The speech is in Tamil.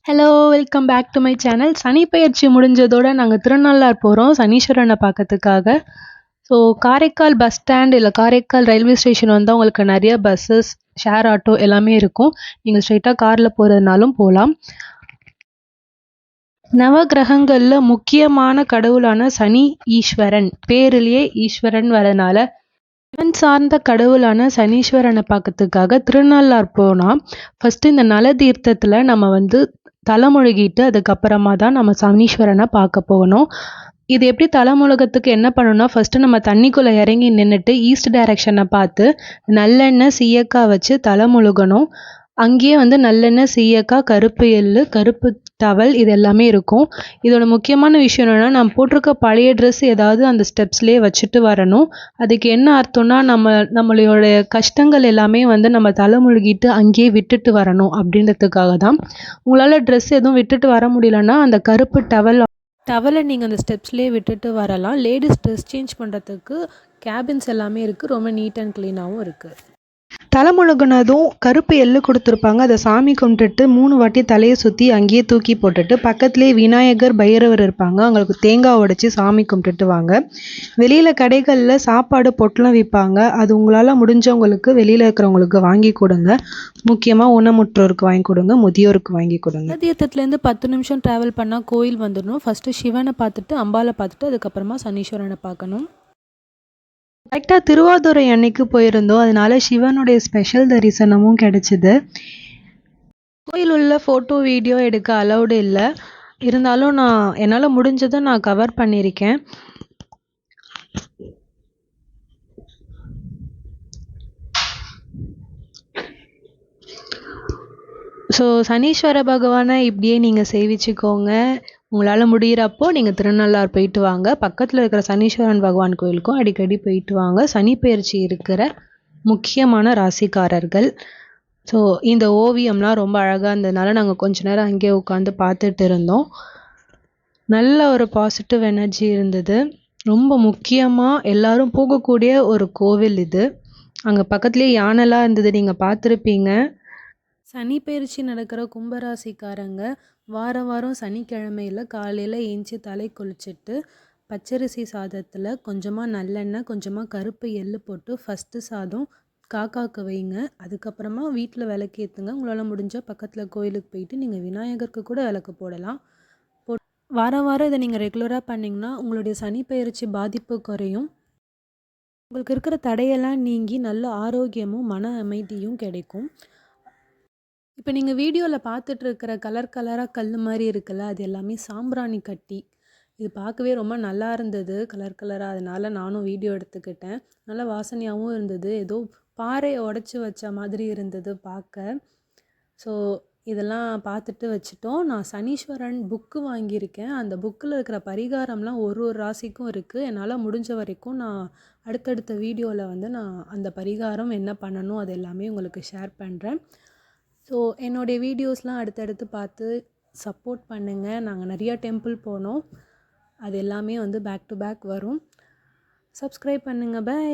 Hello! Welcome back to my channel. சனி பெயர்ச்சி முடிஞ்சதோட நாங்க திருநள்ளார் போறோம் சனீஸ்வரன பார்க்கறதுக்காக. ஸோ காரைக்கால் பஸ் ஸ்டாண்ட் இல்ல காரைக்கால் ரயில்வே ஸ்டேஷன் வந்தா உங்களுக்கு நெறைய பஸ்ஸஸ், ஷேர் ஆட்டோ எல்லாமே இருக்கும். நீங்க ஸ்ட்ரெயிட்டா கார்ல போறதுனாலும் போலாம். நவகிரகங்கள்ல முக்கியமான கடவுளான சனி ஈஸ்வரன். பேரிலேயே ஈஸ்வரன் வரனால, சிவன் சார்ந்த கடவுளான சனீஸ்வரன பார்க்கறதுக்காக திருநள்ளார் போனா, ஃபர்ஸ்ட்டு இந்த நல தீர்த்தத்துல நம்ம வந்து தலமுழுகிட்டு, அதுக்கப்புறமா தான் நம்ம சனீஸ்வரன பார்க்க போகணும். இது எப்படி தலமுழுகத்துக்கு என்ன பண்ணணும்னா, ஃபர்ஸ்ட்டு நம்ம தண்ணிக்குள்ள இறங்கி நின்னுட்டு, ஈஸ்ட் டைரக்ஷன பார்த்து, நல்லெண்ணெய், சீயக்காய் வச்சு தல முழுகணும். அங்கேயே வந்து நல்லெண்ணெய், சீயக்காய், கருப்பு எள்ளு, கருப்பு டவல் இது எல்லாமே இருக்கும். இதோட முக்கியமான விஷயம் என்னன்னா, நான் போட்டிருக்க பழைய ட்ரெஸ் ஏதாவது அந்த ஸ்டெப்ஸ்லயே வச்சுட்டு வரணும். அதுக்கு என்ன அர்த்தம்னா, நம்மளுடைய கஷ்டங்கள் எல்லாமே வந்து நம்ம தல முழுகிட்டு அங்கேயே விட்டுட்டு வரணும் அப்படின்றதுக்காக தான். உங்களால ட்ரெஸ் எதுவும் விட்டுட்டு வர முடியலன்னா, அந்த கருப்பு டவலை நீங்கள் அந்த ஸ்டெப்ஸ்லேயே விட்டுட்டு வரலாம். லேடீஸ் ட்ரெஸ் சேஞ்ச் பண்ணுறதுக்கு கேபின்ஸ் எல்லாமே இருக்குது. ரொம்ப நீட் அண்ட் க்ளீனாகவும் இருக்குது. தலை முழுகுனதும் கருப்பு எள்ளு கொடுத்துருப்பாங்க. அதை சாமி கும்பிட்டுட்டு 3 வாட்டி தலையை சுற்றி அங்கேயே தூக்கி போட்டுட்டு பக்கத்துலேயே விநாயகர், பைரவர் இருப்பாங்க. அவங்களுக்கு தேங்காய் உடைச்சி சாமி கும்பிட்டுட்டு வாங்க. வெளியில் கடைகளில் சாப்பாடு பொட்டலம் விற்பாங்க. அது உங்களால் முடிஞ்சவங்களுக்கு வெளியில் இருக்கிறவங்களுக்கு வாங்கி கொடுங்க. முக்கியமாக ஊனமுற்றோருக்கு வாங்கி கொடுங்க, முதியோருக்கு வாங்கி கொடுங்க. தீர்த்தத்துலேருந்து 10 நிமிஷம் ட்ராவல் பண்ணால் கோயில் வந்துடணும். ஃபஸ்ட்டு சிவனை பார்த்துட்டு அம்பாவை பார்த்துட்டு அதுக்கப்புறமா சனீஸ்வரனை பார்க்கணும். கரெக்டாக திருவாதிரை அன்னைக்கு போயிருந்தோம். அதனால சிவனுடைய ஸ்பெஷல் தரிசனமும் கிடைச்சிது. கோயில் உள்ள ஃபோட்டோ வீடியோ எடுக்க அலௌடு இல்லை. இருந்தாலும் என்னால் முடிஞ்சதை நான் கவர் பண்ணியிருக்கேன். ஸோ சனீஸ்வர பகவானை இப்படியே நீங்கள் சேவிச்சுக்கோங்க. உங்களால் முடிகிறப்போ நீங்கள் திருநள்ளார் போயிட்டு வாங்க. பக்கத்தில் இருக்கிற சனீஸ்வரன் பகவான் கோயிலுக்கும் அடிக்கடி போயிட்டு வாங்க. சனி பெயர்ச்சி இருக்கிற முக்கியமான ராசிக்காரர்கள். ஸோ இந்த ஓவியம்லாம் ரொம்ப அழகாக இருந்ததுனால நாங்கள் கொஞ்ச நேரம் அங்கேயே உட்காந்து பார்த்துட்டு இருந்தோம். நல்ல ஒரு பாசிட்டிவ் எனர்ஜி இருந்தது. ரொம்ப முக்கியமாக எல்லாரும் போகக்கூடிய ஒரு கோவில் இது. அங்கே பக்கத்துலேயே யானைலாம் இருந்தது, நீங்கள் பார்த்துருப்பீங்க. சனி பெயர்ச்சி நடக்கிற கும்பராசிக்காரங்க வாரம் வாரம் சனிக்கிழமையில் காலையில் ஏஞ்சி தலை குளிச்சுட்டு பச்சரிசி சாதத்தில் கொஞ்சமாக நல்லெண்ணெய், கொஞ்சமாக கருப்பு எள்ளு போட்டு ஃபஸ்ட்டு சாதம் காக்காவுக்கு வைங்க. அதுக்கப்புறமா வீட்டில் விளக்கேற்றுங்க. உங்களால் முடிஞ்சால் பக்கத்தில் கோயிலுக்கு போயிட்டு நீங்கள் விநாயகருக்கு கூட விளக்கு போடலாம். வாரம் வாரம் இதை நீங்கள் ரெகுலராக பண்ணிங்கன்னா உங்களுடைய சனி பெயர்ச்சி பாதிப்பு குறையும். உங்களுக்கு இருக்கிற தடையெல்லாம் நீங்கி நல்ல ஆரோக்கியமும் மன அமைதியும் கிடைக்கும். இப்போ நீங்கள் வீடியோவில் பார்த்துட்ருக்கிற கலர் கலராக கல் மாதிரி இருக்குல்ல, அது எல்லாமே சாம்பிராணி கட்டி. இது பார்க்கவே ரொம்ப நல்லா இருந்தது கலர் கலராக. அதனால் நானும் வீடியோ எடுத்துக்கிட்டேன். நல்லா வாசனையாகவும் இருந்தது. ஏதோ பாறையை உடச்சி வச்ச மாதிரி இருந்தது பார்க்க. ஸோ இதெல்லாம் பார்த்துட்டு வச்சுட்டோம். நான் சனீஸ்வரன் புக்கு வாங்கியிருக்கேன். அந்த புக்கில் இருக்கிற பரிகாரம்லாம் ஒரு ஒரு ராசிக்கும் இருக்குது. என்னால் முடிஞ்ச வரைக்கும் நான் அடுத்தடுத்த வீடியோவில் வந்து நான் அந்த பரிகாரம் என்ன பண்ணணும் அது எல்லாமே உங்களுக்கு ஷேர் பண்ணுறேன். ஸோ என்னுடைய வீடியோஸ்லாம் அடுத்தடுத்து பார்த்து சப்போர்ட் பண்ணுங்கள். நாங்கள் நிறையா டெம்பிள் போனோம். அது எல்லாமே வந்து பேக் டு பேக் வரும். சப்ஸ்கிரைப் பண்ணுங்கள். பை.